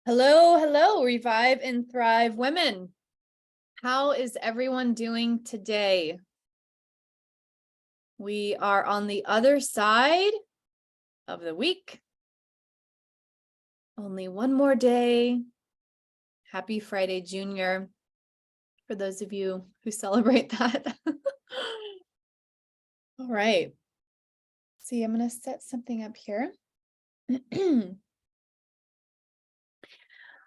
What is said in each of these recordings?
Hello, hello, Revive and Thrive women. How is everyone doing today? We are on the other side of the week. Only one more day. Happy Friday, Junior, for those of you who celebrate that. All right. See, I'm going to set something up here.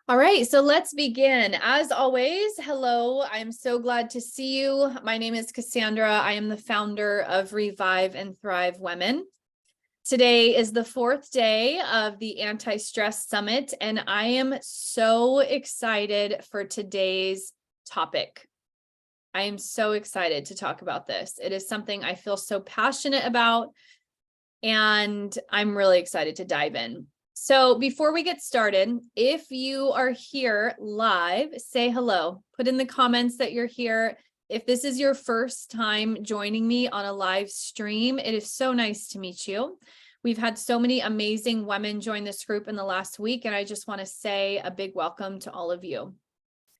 All right, so let's begin. As always, hello, I'm so glad to see you. My name is Cassandra. I am the founder of Revive and Thrive Women. Today is the fourth day of the Antistress Summit, and I am so excited for today's topic. I am so excited to talk about this. It is something I feel so passionate about, and I'm really excited to dive in. So before we get started, if you are here live, say hello. Put in the comments that you're here. If this is your first time joining me on a live stream, it is so nice to meet you. We've had so many amazing women join this group in the last week, and I just want to say a big welcome to all of you.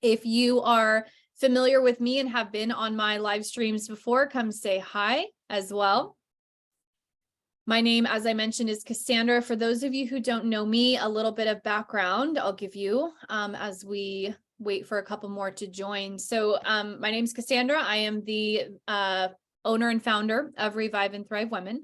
If you are familiar with me and have been on my live streams before, come say hi as well. My name, as I mentioned, is Cassandra. For those of you who don't know me, a little bit of background I'll give you as we wait for a couple more to join. So my name is Cassandra. I am the owner and founder of Revive and Thrive Women.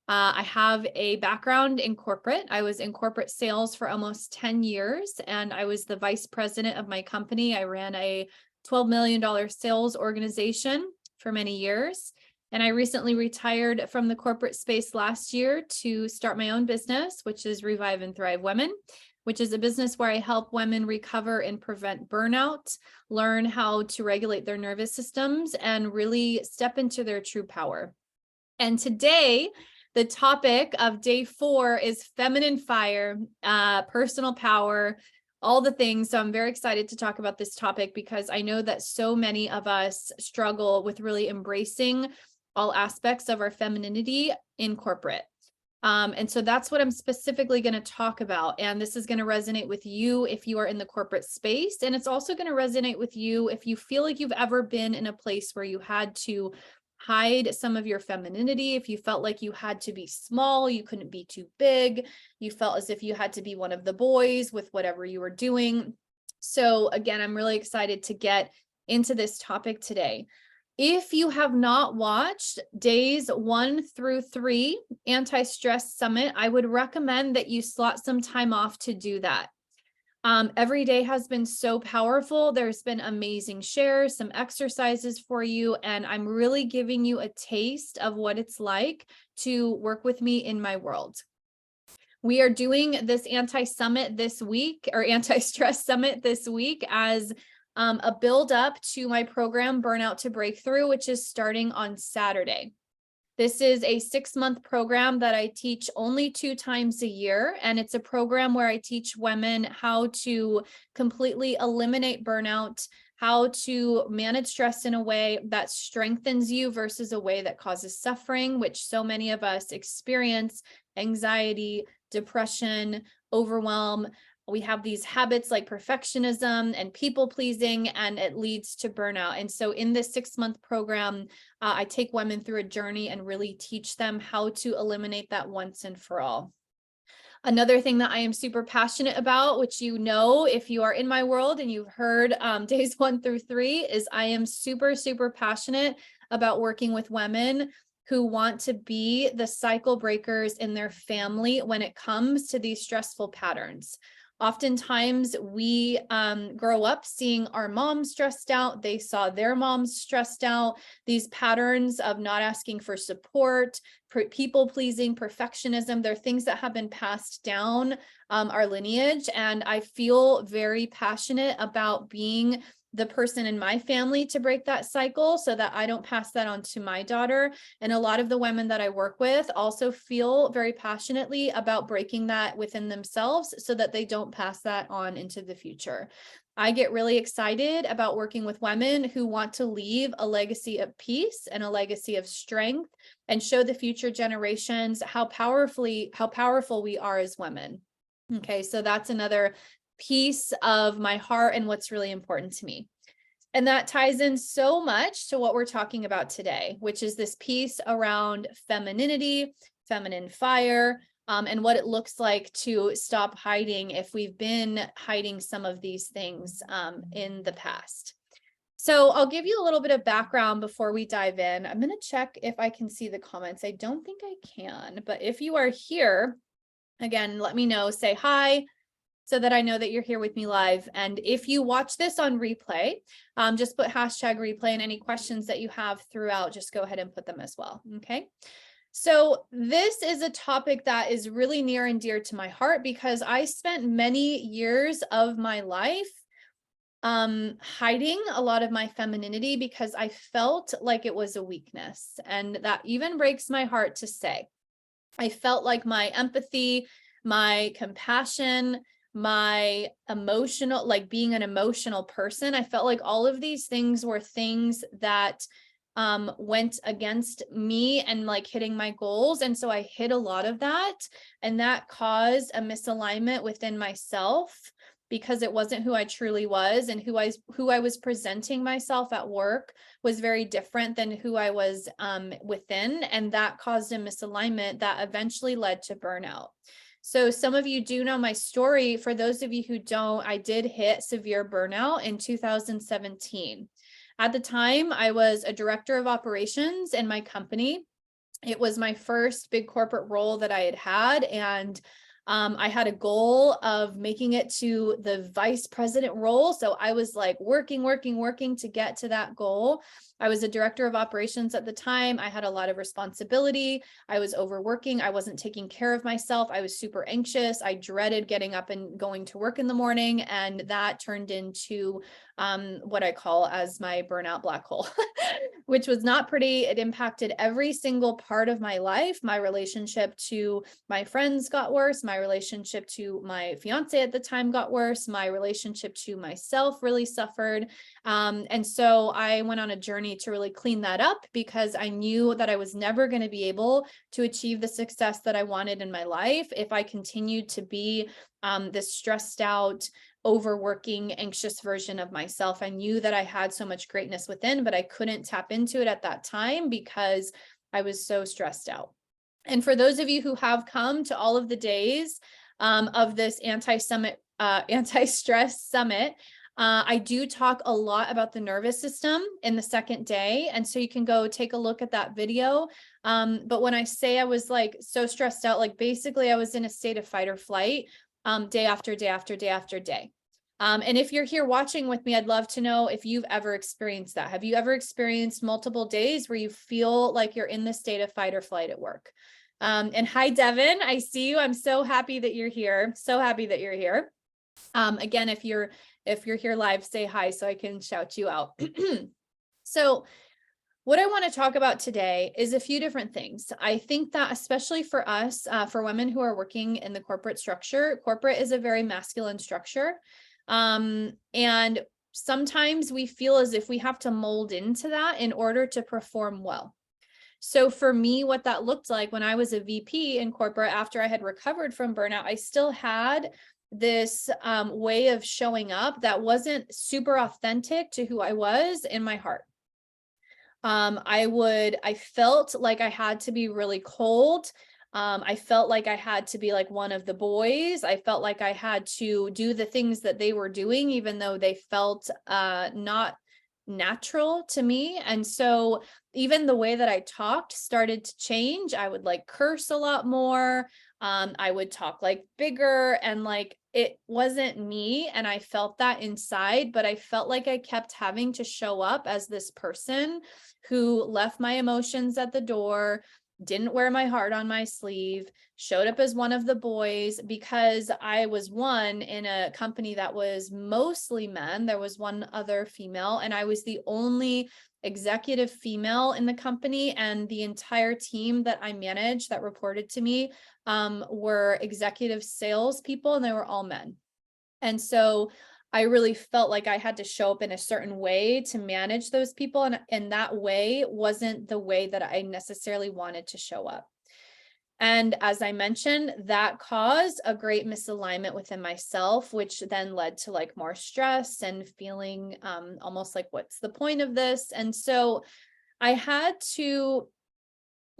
I have a background in corporate. I was in corporate sales for almost 10 years, and I was the vice president of my company. I ran a $12 million sales organization for many years. And I recently retired from the corporate space last year to start my own business, which is Revive and Thrive Women, which is a business where I help women recover and prevent burnout, learn how to regulate their nervous systems, and really step into their true power. And today, the topic of day 4 is feminine fire, personal power, all the things. So I'm very excited to talk about this topic because I know that so many of us struggle with really embracing all aspects of our femininity in corporate. And so that's what I'm specifically going to talk about. And this is going to resonate with you if you are in the corporate space. And it's also going to resonate with you if you feel like you've ever been in a place where you had to hide some of your femininity, if you felt like you had to be small, you couldn't be too big, you felt as if you had to be one of the boys with whatever you were doing. So again, I'm really excited to get into this topic today. If you have not watched days 1 through 3 Anti-Stress Summit, I would recommend that you slot some time off to do that. Every day has been so powerful. There's been amazing shares, some exercises for you, and I'm really giving you a taste of what it's like to work with me in my world. We are doing this Anti-Summit this week, or Anti-Stress Summit this week, as a build up to my program, Burnout To Breakthrough, which is starting on Saturday. This is a 6-month program that I teach only 2 times a year. And it's a program where I teach women how to completely eliminate burnout, how to manage stress in a way that strengthens you versus a way that causes suffering, which so many of us experience: anxiety, depression, overwhelm. We have these habits like perfectionism and people pleasing, and it leads to burnout. And so in this 6-month program, I take women through a journey and really teach them how to eliminate that once and for all. Another thing that I am super passionate about, which you know if you are in my world and you've heard days 1 through 3, is I am super, super passionate about working with women who want to be the cycle breakers in their family when it comes to these stressful patterns. Oftentimes we grow up seeing our moms stressed out. They saw their moms stressed out. These patterns of not asking for support, people pleasing, perfectionism, they're things that have been passed down our lineage. And I feel very passionate about being the person in my family to break that cycle so that I don't pass that on to my daughter. And a lot of the women that I work with also feel very passionately about breaking that within themselves so that they don't pass that on into the future. I get really excited about working with women who want to leave a legacy of peace and a legacy of strength and show the future generations how powerful we are as women. Okay, so that's another piece of my heart and what's really important to me. And that ties in so much to what we're talking about today, which is this piece around femininity, feminine fire, and what it looks like to stop hiding if we've been hiding some of these things in the past. So I'll give you a little bit of background before we dive in. I'm going to check if I can see the comments. I don't think I can, but if you are here, again, let me know, say hi, so that I know that you're here with me live. And if you watch this on replay, just put hashtag replay, and any questions that you have throughout, just go ahead and put them as well. Okay. So this is a topic that is really near and dear to my heart because I spent many years of my life hiding a lot of my femininity because I felt like it was a weakness. And that even breaks my heart to say. I felt like my empathy, my compassion, my emotional, like being an emotional person, I felt like all of these things were things that went against me and like hitting my goals. And so I hid a lot of that, and that caused a misalignment within myself because it wasn't who I truly was, and who I was presenting myself at work was very different than who I was within, and that caused a misalignment that eventually led to burnout. So some of you do know my story. For those of you who don't, I did hit severe burnout in 2017. At the time, I was a director of operations in my company. It was my first big corporate role that I had had, and I had a goal of making it to the vice president role. So I was like working to get to that goal. I was a director of operations at the time. I had a lot of responsibility. I was overworking. I wasn't taking care of myself. I was super anxious. I dreaded getting up and going to work in the morning. And that turned into what I call as my burnout black hole, which was not pretty. It impacted every single part of my life. My relationship to my friends got worse. My relationship to my fiance at the time got worse. My relationship to myself really suffered. And so I went on a journey to really clean that up because I knew that I was never going to be able to achieve the success that I wanted in my life if I continued to be this stressed out, overworking, anxious version of myself. I knew that I had so much greatness within, but I couldn't tap into it at that time because I was so stressed out. And for those of you who have come to all of the days of this Antistress Summit, I do talk a lot about the nervous system in the second day. And so you can go take a look at that video. But when I say I was like so stressed out, like basically I was in a state of fight or flight day after day after day after day. And if you're here watching with me, I'd love to know if you've ever experienced that. Have you ever experienced multiple days where you feel like you're in the state of fight or flight at work? And hi, Devin, I see you. I'm so happy that you're here. So happy that you're here. Again, if you're here live, say hi so I can shout you out. So what I want to talk about today is a few different things. I think that especially for us, for women who are working in the corporate structure, corporate is a very masculine structure. And sometimes we feel as if we have to mold into that in order to perform well. So for me, what that looked like when I was a VP in corporate, after I had recovered from burnout, I still had this way of showing up that wasn't super authentic to who I was in my heart. I felt like I had to be really cold. I felt like I had to be like one of the boys. I felt like I had to do the things that they were doing, even though they felt not natural to me. And so even the way that I talked started to change. I would like curse a lot more. I would talk like bigger, and like it wasn't me. And I felt that inside, but I felt like I kept having to show up as this person who left my emotions at the door, didn't wear my heart on my sleeve, showed up as one of the boys because I was one in a company that was mostly men. There was one other female, and I was the only executive female in the company, and the entire team that I managed that reported to me were executive sales people, and they were all men. And so I really felt like I had to show up in a certain way to manage those people. And that way wasn't the way that I necessarily wanted to show up. And as I mentioned, that caused a great misalignment within myself, which then led to like more stress and feeling almost like, what's the point of this? And so I had to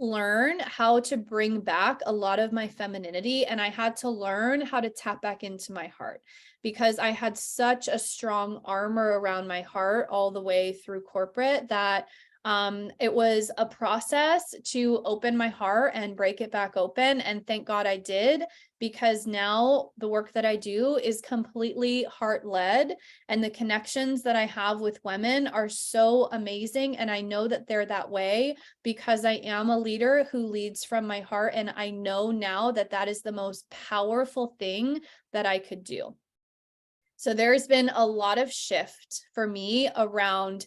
learn how to bring back a lot of my femininity, and I had to learn how to tap back into my heart, because I had such a strong armor around my heart all the way through corporate that it was a process to open my heart and break it back open. And thank God I did, because now the work that I do is completely heart-led, and the connections that I have with women are so amazing. And I know that they're that way because I am a leader who leads from my heart. And I know now that that is the most powerful thing that I could do. So there's been a lot of shift for me around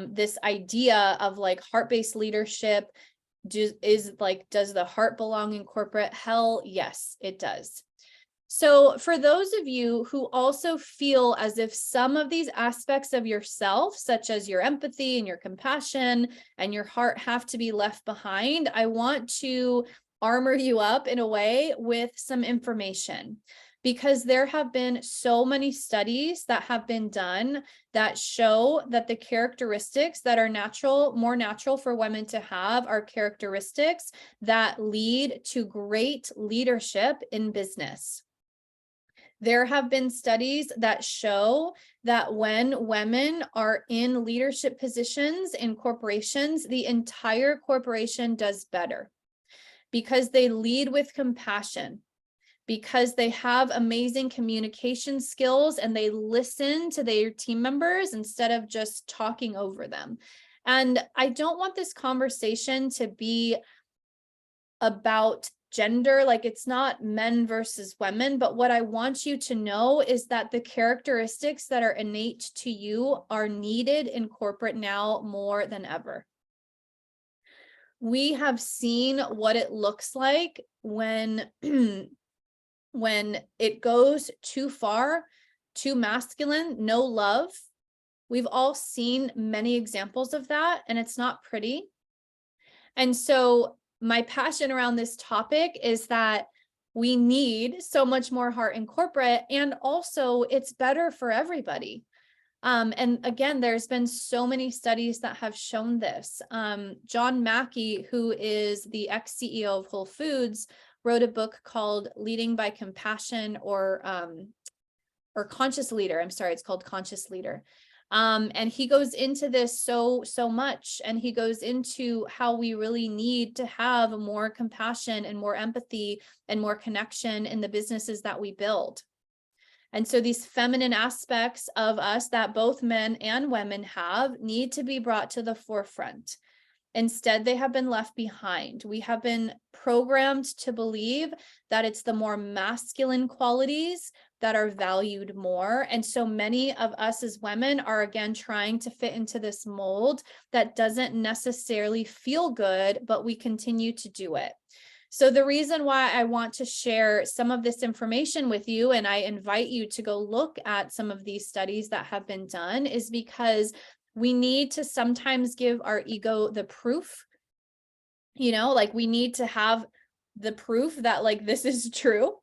this idea of like heart-based leadership. Does the heart belong in corporate? Hell, yes, it does. So for those of you who also feel as if some of these aspects of yourself, such as your empathy and your compassion and your heart, have to be left behind, I want to armor you up in a way with some information, because there have been so many studies that have been done that show that the characteristics that are more natural for women to have are characteristics that lead to great leadership in business. There have been studies that show that when women are in leadership positions in corporations, the entire corporation does better, because they lead with compassion, because they have amazing communication skills and they listen to their team members instead of just talking over them. And I don't want this conversation to be about gender, like it's not men versus women, but what I want you to know is that the characteristics that are innate to you are needed in corporate now more than ever. We have seen what it looks like when when it goes too far, too masculine, no love. We've all seen many examples of that, and it's not pretty. And so my passion around this topic is that we need so much more heart in corporate, and also it's better for everybody. And again, there's been so many studies that have shown this. John Mackey, who is the ex-CEO of Whole Foods, wrote a book called Leading by Compassion, or Conscious Leader. I'm sorry, it's called Conscious Leader. And he goes into this so much, and he goes into how we really need to have more compassion and more empathy and more connection in the businesses that we build. And so these feminine aspects of us that both men and women have need to be brought to the forefront. Instead, they have been left behind. We have been programmed to believe that it's the more masculine qualities that are valued more. And so many of us as women are again trying to fit into this mold that doesn't necessarily feel good, but we continue to do it. So the reason why I want to share some of this information with you, and I invite you to go look at some of these studies that have been done, is because we need to sometimes give our ego the proof, like we need to have the proof that like this is true.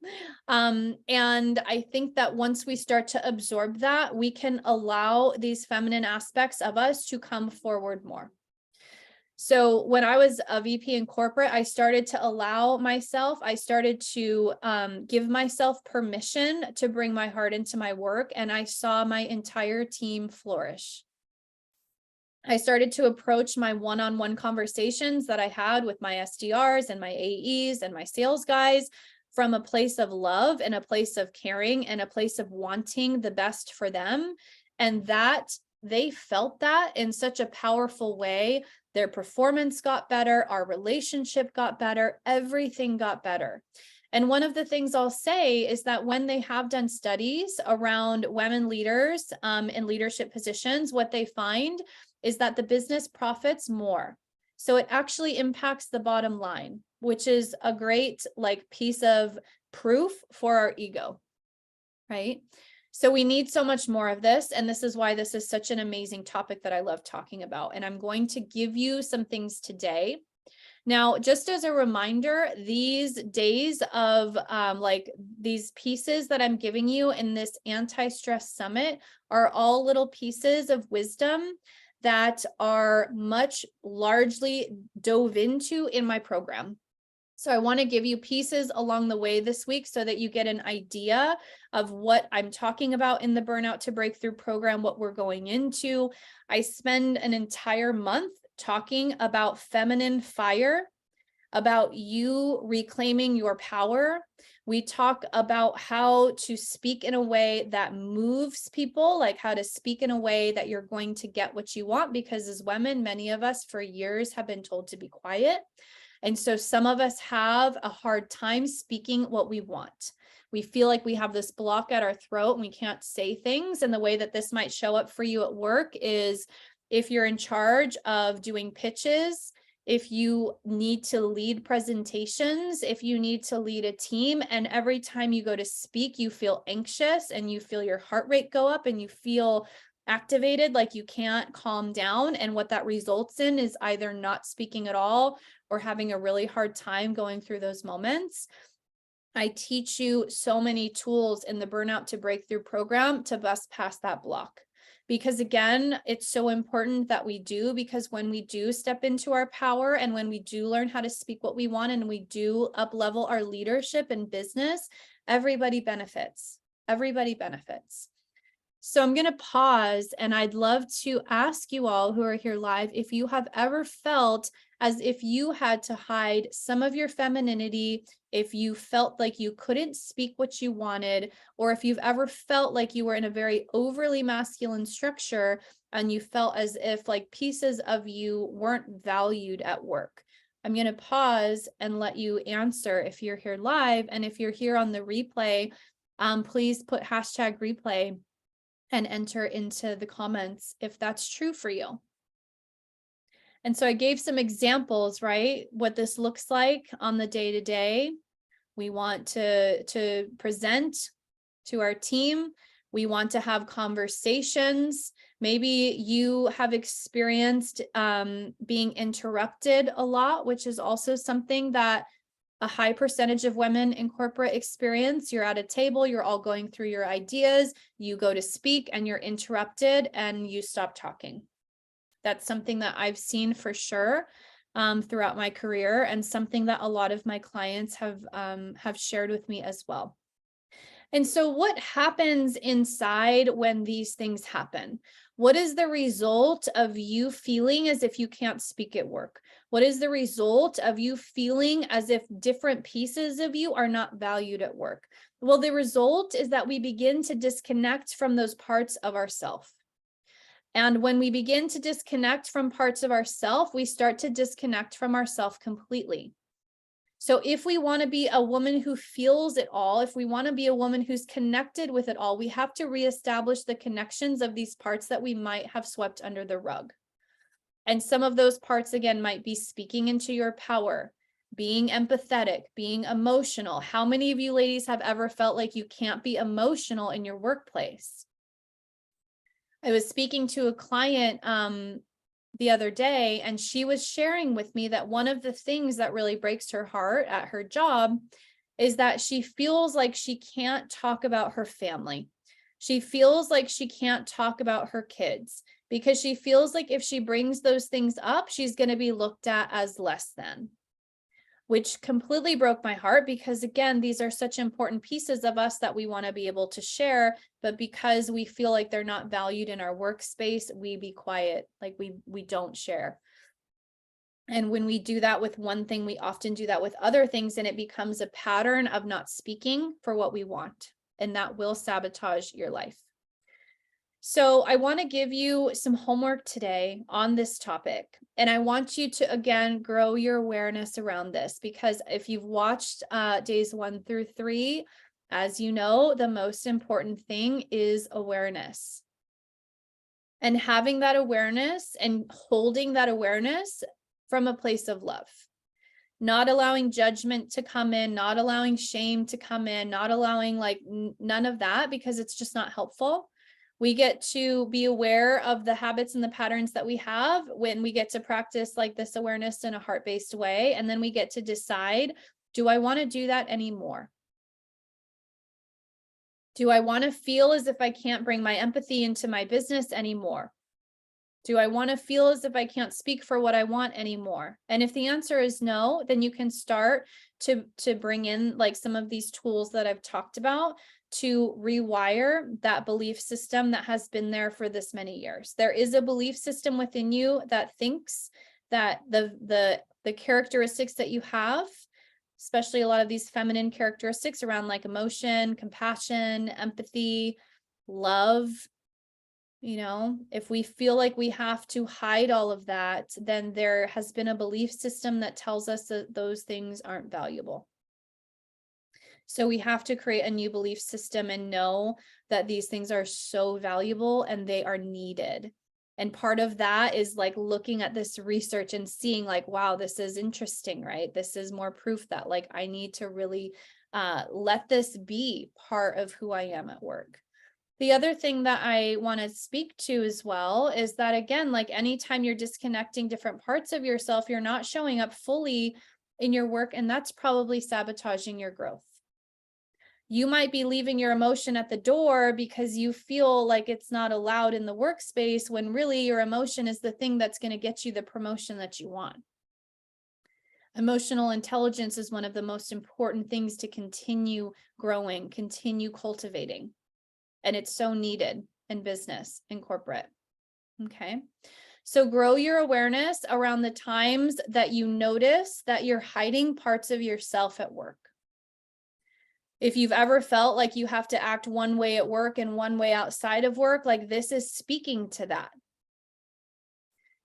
And I think that once we start to absorb that, we can allow these feminine aspects of us to come forward more. So when I was a VP in corporate, I started to allow myself, I started to give myself permission to bring my heart into my work, and I saw my entire team flourish. I started to approach my one-on-one conversations that I had with my SDRs and my AEs and my sales guys from a place of love and a place of caring and a place of wanting the best for them. And that they felt that in such a powerful way. Their performance got better, our relationship got better, everything got better. And one of the things I'll say is that when they have done studies around women leaders in leadership positions, what they find is that the business profits more. So it actually impacts the bottom line, which is a great piece of proof for our ego, right? So we need so much more of this. And this is why this is such an amazing topic that I love talking about. And I'm going to give you some things today Now, just as a reminder, these days of like these pieces that I'm giving you in this Antistress Summit are all little pieces of wisdom that are much largely dove into in my program. So I want to give you pieces along the way this week so that you get an idea of what I'm talking about in the Burnout to Breakthrough program, what we're going into. I spend an entire month talking about feminine fire, about you reclaiming your power. We talk about how to speak in a way that moves people, like how to speak in a way that you're going to get what you want, because as women, many of us for years have been told to be quiet. And so some of us have a hard time speaking what we want. We feel like we have this block at our throat and we can't say things. And the way that this might show up for you at work is if you're in charge of doing pitches, if you need to lead presentations, if you need to lead a team, and every time you go to speak, you feel anxious and you feel your heart rate go up and you feel activated, like you can't calm down. And what that results in is either not speaking at all or having a really hard time going through those moments. I teach you so many tools in the Burnout to Breakthrough program to bust past that block. Because again, it's so important that we do, because when we do step into our power and when we do learn how to speak what we want and we do up-level our leadership and business, everybody benefits. Everybody benefits. So I'm going to pause and I'd love to ask you all who are here live if you have ever felt as if you had to hide some of your femininity, if you felt like you couldn't speak what you wanted, or if you've ever felt like you were in a very overly masculine structure and you felt as if like pieces of you weren't valued at work. I'm going to pause and let you answer if you're here live. And if you're here on the replay, please put #replay and enter into the comments if that's true for you. And so I gave some examples, right? What this looks like on the day-to-day. We want to present to our team. We want to have conversations. Maybe you have experienced being interrupted a lot, which is also something that a high percentage of women in corporate experience. You're at a table, you're all going through your ideas, you go to speak and you're interrupted and you stop talking. That's something that I've seen for sure throughout my career, and something that a lot of my clients have shared with me as well. And so what happens inside when these things happen? What is the result of you feeling as if you can't speak at work? What is the result of you feeling as if different pieces of you are not valued at work? Well, the result is that we begin to disconnect from those parts of ourselves. And when we begin to disconnect from parts of ourselves, we start to disconnect from ourselves completely. So if we want to be a woman who feels it all, if we want to be a woman who's connected with it all, we have to reestablish the connections of these parts that we might have swept under the rug. And some of those parts, again, might be speaking into your power, being empathetic, being emotional. How many of you ladies have ever felt like you can't be emotional in your workplace? I was speaking to a client the other day, and she was sharing with me that one of the things that really breaks her heart at her job is that she feels like she can't talk about her family. She feels like she can't talk about her kids because she feels like if she brings those things up, she's going to be looked at as less than, which completely broke my heart, because again, these are such important pieces of us that we want to be able to share, but because we feel like they're not valued in our workspace, we be quiet, like we don't share. And when we do that with one thing, we often do that with other things, and it becomes a pattern of not speaking for what we want, and that will sabotage your life. So I want to give you some homework today on this topic, and I want you to, again, grow your awareness around this, because if you've watched days 1 through 3, as you know, the most important thing is awareness. And having that awareness and holding that awareness from a place of love, not allowing judgment to come in, not allowing shame to come in, not allowing like none of that, because it's just not helpful. We get to be aware of the habits and the patterns that we have when we get to practice like this awareness in a heart-based way. And then we get to decide, do I want to do that anymore? Do I want to feel as if I can't bring my empathy into my business anymore? Do I want to feel as if I can't speak for what I want anymore? And if the answer is no, then you can start to bring in like some of these tools that I've talked about to rewire that belief system that has been there for this many years. There is a belief system within you that thinks that the characteristics that you have, especially a lot of these feminine characteristics around like emotion, compassion, empathy, love, if we feel like we have to hide all of that, then there has been a belief system that tells us that those things aren't valuable. So we have to create a new belief system and know that these things are so valuable and they are needed. And part of that is like looking at this research and seeing like, wow, this is interesting, right? This is more proof that like I need to really let this be part of who I am at work. The other thing that I want to speak to as well is that, again, like anytime you're disconnecting different parts of yourself, you're not showing up fully in your work, and that's probably sabotaging your growth. You might be leaving your emotion at the door because you feel like it's not allowed in the workspace, when really your emotion is the thing that's going to get you the promotion that you want. Emotional intelligence is one of the most important things to continue growing, continue cultivating. And it's so needed in business, in corporate. Okay. So grow your awareness around the times that you notice that you're hiding parts of yourself at work. If you've ever felt like you have to act one way at work and one way outside of work, like this is speaking to that.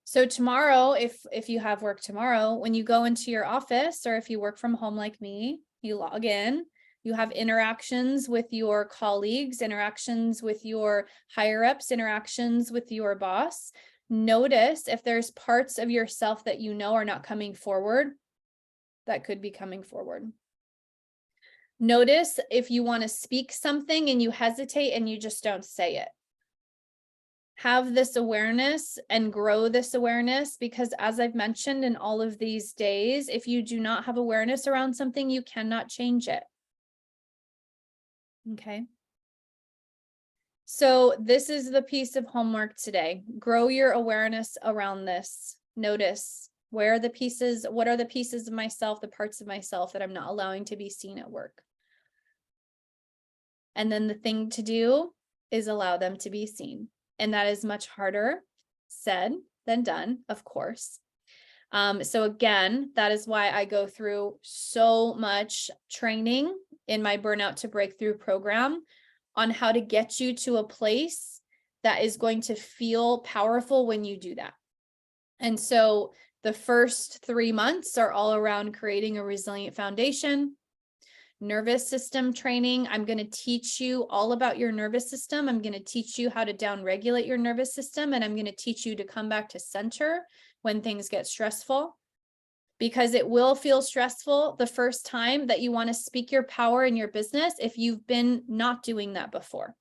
So tomorrow, if you have work tomorrow, when you go into your office, or if you work from home like me, you log in. You have interactions with your colleagues, interactions with your higher ups, interactions with your boss. Notice if there's parts of yourself that you know are not coming forward, that could be coming forward. Notice if you want to speak something and you hesitate and you just don't say it. Have this awareness and grow this awareness, because as I've mentioned in all of these days, if you do not have awareness around something, you cannot change it. Okay. So this is the piece of homework today. Grow your awareness around this. Notice what are the pieces of myself, the parts of myself that I'm not allowing to be seen at work. And then the thing to do is allow them to be seen. And that is much harder said than done, of course. So again, that is why I go through so much training in my Burnout to Breakthrough program on how to get you to a place that is going to feel powerful when you do that. And so the first 3 months are all around creating a resilient foundation. Nervous system training. I'm going to teach you all about your nervous system. I'm going to teach you how to downregulate your nervous system, and I'm going to teach you to come back to center when things get stressful, because it will feel stressful the first time that you want to speak your power in your business if you've been not doing that before.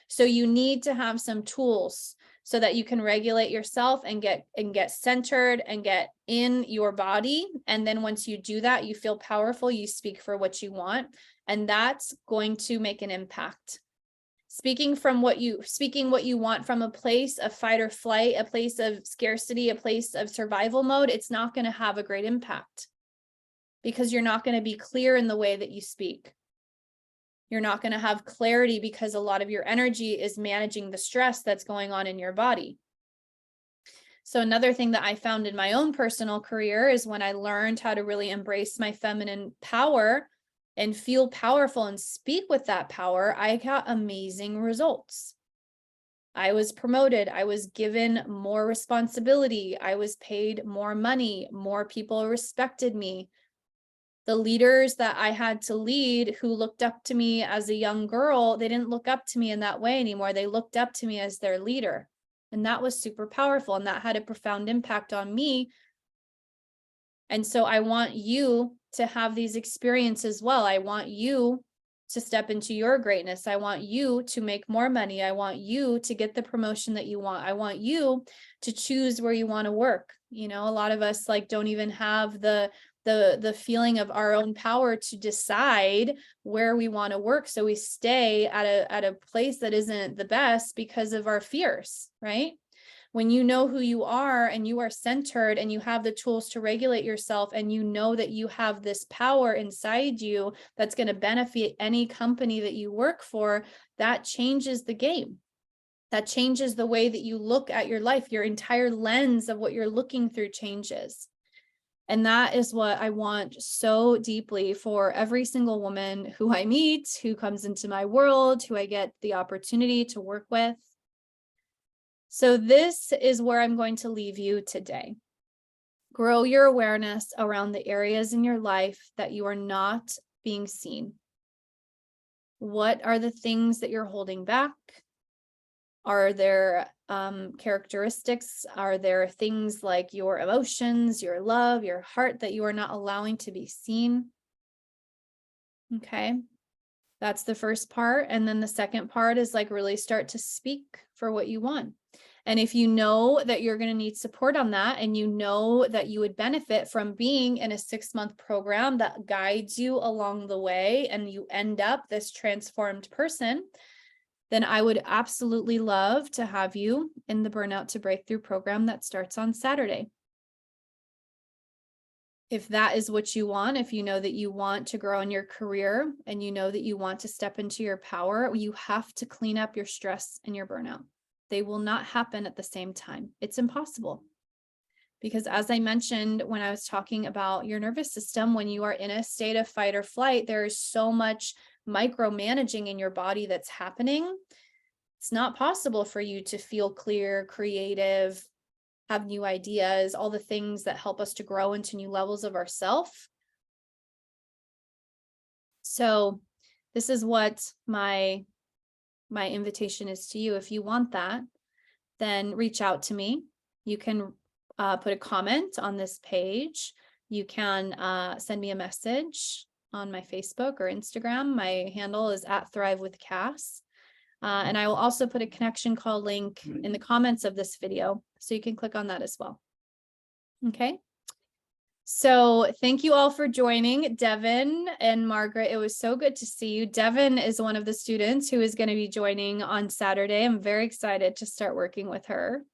So you need to have some tools so that you can regulate yourself and get centered and get in your body. And then once you do that, you feel powerful, you speak for what you want, and that's going to make an impact. Speaking what you want from a place of fight or flight, a place of scarcity, a place of survival mode, it's not going to have a great impact, because you're not going to be clear in the way that you speak. You're not going to have clarity because a lot of your energy is managing the stress that's going on in your body. So another thing that I found in my own personal career is when I learned how to really embrace my feminine power and feel powerful and speak with that power, I got amazing results. I was promoted. I was given more responsibility. I was paid more money. More people respected me. The leaders that I had to lead who looked up to me as a young girl, they didn't look up to me in that way anymore. They looked up to me as their leader. And that was super powerful. And that had a profound impact on me. And so I want you to have these experiences as well. I want you to step into your greatness. I want you to make more money. I want you to get the promotion that you want. I want you to choose where you want to work. You know, a lot of us like don't even have the feeling of our own power to decide where we want to work. So we stay at a place that isn't the best because of our fears, right? When you know who you are and you are centered and you have the tools to regulate yourself and you know that you have this power inside you that's going to benefit any company that you work for, that changes the game. That changes the way that you look at your life. Your entire lens of what you're looking through changes. And that is what I want so deeply for every single woman who I meet, who comes into my world, who I get the opportunity to work with. So this is where I'm going to leave you today. Grow your awareness around the areas in your life that you are not being seen. What are the things that you're holding back? Are there characteristics? Are there things like your emotions, your love, your heart that you are not allowing to be seen? Okay. That's the first part. And then the second part is like really start to speak for what you want. And if you know that you're going to need support on that, and you know that you would benefit from being in a 6-month program that guides you along the way and you end up this transformed person, then I would absolutely love to have you in the Burnout to Breakthrough program that starts on Saturday. If that is what you want, if you know that you want to grow in your career and you know that you want to step into your power, you have to clean up your stress and your burnout. They will not happen at the same time. It's impossible. Because as I mentioned when I was talking about your nervous system, when you are in a state of fight or flight, there is so much micromanaging in your body that's happening. It's not possible for you to feel clear, creative, have new ideas, all the things that help us to grow into new levels of ourself. So this is what my invitation is to you. If you want that, then reach out to me. You can put a comment on this page. You can send me a message on my Facebook or Instagram. My handle is @ThriveWithCass. And I will also put a connection call link in the comments of this video, so you can click on that as well. Okay. So thank you all for joining. Devin and Margaret, it was so good to see you. Devin is one of the students who is going to be joining on Saturday. I'm very excited to start working with her.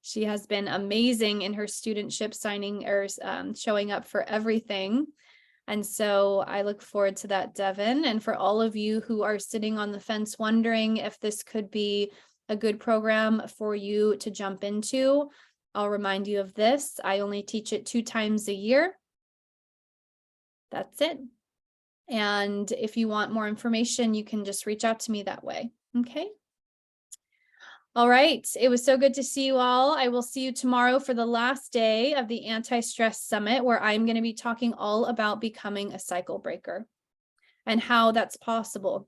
She has been amazing in her studentship, signing or showing up for everything. And so I look forward to that, Devin. And for all of you who are sitting on the fence wondering if this could be a good program for you to jump into, I'll remind you of this. I only teach it 2 times a year. That's it. And if you want more information, you can just reach out to me that way. Okay. All right. It was so good to see you all. I will see you tomorrow for the last day of the Antistress Summit, where I'm going to be talking all about becoming a cycle breaker and how that's possible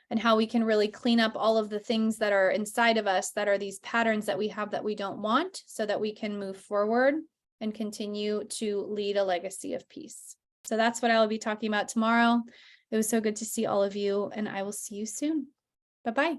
and how we can really clean up all of the things that are inside of us that are these patterns that we have that we don't want, so that we can move forward and continue to lead a legacy of peace. So that's what I will be talking about tomorrow. It was so good to see all of you, and I will see you soon. Bye-bye.